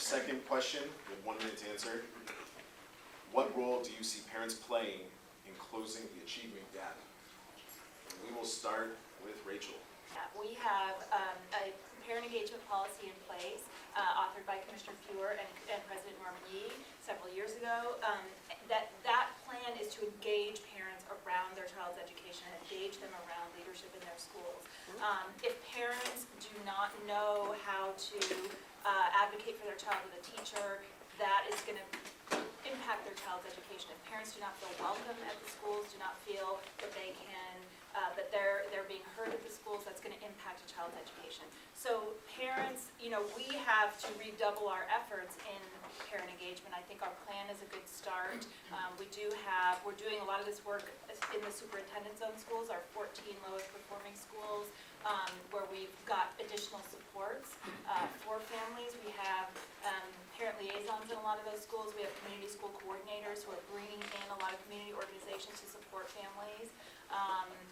second question, you have 1 minute to answer. What role do you see parents playing in closing the achievement gap? And we will start with Rachel. We have a parent engagement policy in place, authored by Commissioner Fewer and President Norman Yee several years ago. That plan is to engage parents around their child's education and engage them around leadership in their schools. If parents do not know how to advocate for their child with a teacher, that is going to impact their child's education. If parents do not feel welcome at the schools, do not feel that they can, that they're being heard at the schools, that's going to impact a child's education. So parents, we have to redouble our efforts in parent engagement. I think our plan is a good start. We're doing a lot of this work in the superintendent zone schools, our 14 lowest performing schools, where we've got additional supports for families. We have parent liaisons in a lot of those schools. We have community school coordinators who are bringing in a lot of community organizations to support families.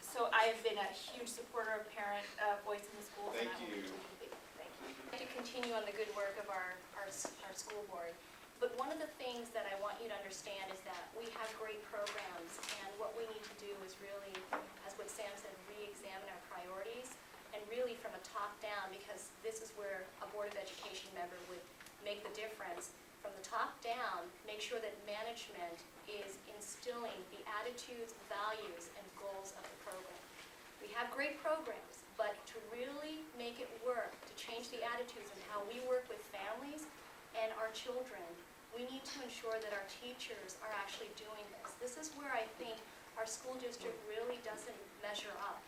So I have been a huge supporter of parent voice in the schools. Thank and I you. will continue to be. Thank you. To continue on the good work of our school board. But one of the things that I want you to understand is that we have great programs, and what we need to do is really, as what Sam said, re-examine our priorities, and really from a top down, because this is where a Board of Education member would make the difference. From the top down, make sure that management is instilling the attitudes, values, and goals of the program. We have great programs, but to really make it work, to change the attitudes and how we work with families and our children, we need to ensure that our teachers are actually doing this. This is where I think our school district really doesn't measure up,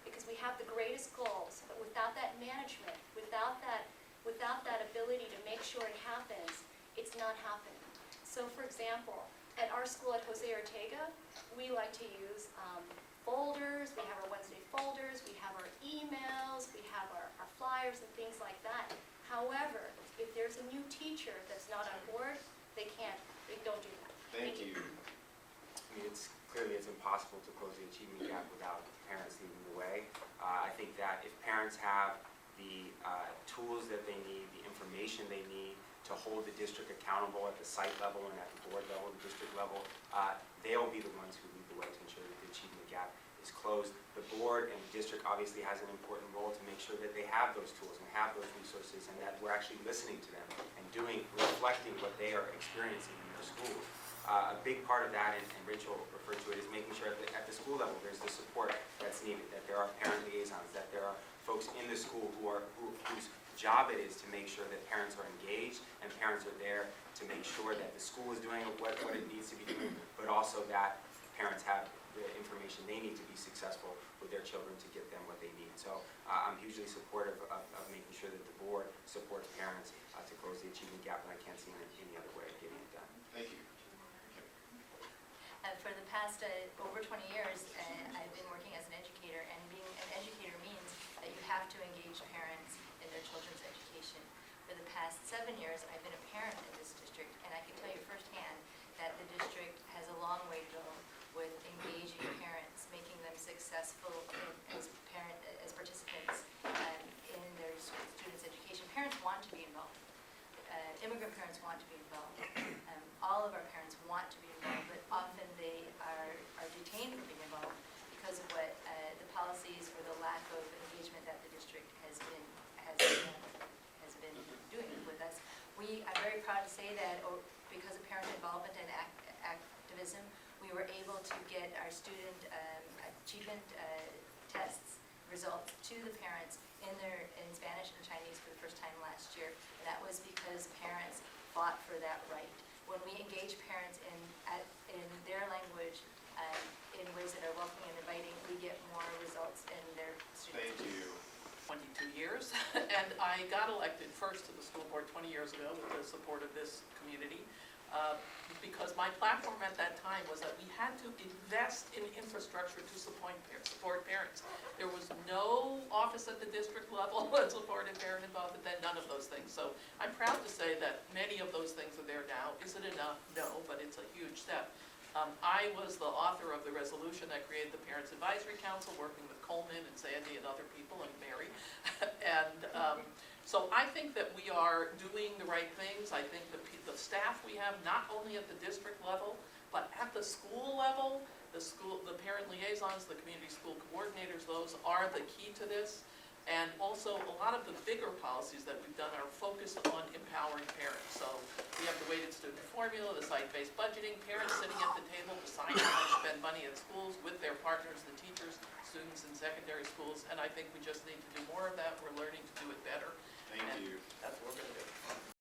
because we have the greatest goals, but without that management, without that ability to make sure it happens, it's not happening. So for example, at our school at Jose Ortega, we like to use folders. We have our Wednesday folders, we have our emails, we have our flyers and things like that. However, if there's a new teacher that's not on board, they don't do that. Thank you. I mean, it's impossible to close the achievement gap without parents leading the way. I think that if parents have the tools that they need, the information they need to hold the district accountable at the site level and at the board level, the district level, they'll be the ones who lead the way to ensure that the achievement gap is closed. The board and the district obviously has an important role to make sure that they have those tools and have those resources, and that we're actually listening to them and reflecting what they are experiencing in their schools. A big part of that, and Rachel referred to it, is making sure that at the school level there's the support that's needed, that there are parent liaisons, that there are folks in the school whose job it is to make sure that parents are engaged and parents are there to make sure that the school is doing what it needs to be doing, but also that parents have the information they need to be successful with their children to get them what they need. So I'm hugely supportive of making sure that the board supports parents to close the achievement gap, and I can't see any other way of getting it done. Thank you. For the past over 20 years, I've been working as an educator, and being an educator means that you have to engage parents in their children's education. For the past 7 years, I've been a parent in this district, and I can tell you firsthand that the district has a long way to go with engaging parents, making them successful as participants in their students' education. Parents want to be involved. Immigrant parents want to be involved. All of our parents want to be involved, but often they are detained from being involved because of what the policies or the lack of engagement that the district has been doing with us. I'm very proud to say that because of parent involvement and activism, we were able to get our student achievement tests results to the parents in Spanish and Chinese for the first time last year. And that was because parents fought for that right. When we engage parents in their language in ways that are welcoming and inviting, we get more results in their students. Thank you. 22 years, and I got elected first to the school board 20 years ago with the support of this community, because my platform at that time was that we had to invest in infrastructure to support parents. There was no office at the district level that supported parent involvement, then none of those things. So I'm proud to say that many of those things are there now. Is it enough? No, but it's a huge step. I was the author of the resolution that created the Parents Advisory Council, working with Coleman and Sandy and other people, and Mary. And So I think that we are doing the right things. I think the staff we have, not only at the district level, but at the school level, the parent liaisons, the community school coordinators, those are the key to this. And also, a lot of the bigger policies that we've done are focused on empowering parents. So we have the weighted student formula, the site-based budgeting, parents sitting at the table deciding how to spend money at schools with their partners, the teachers, students in secondary schools. And I think we just need to do more of that. We're learning to do it better. Thank And you. that's what we're gonna do.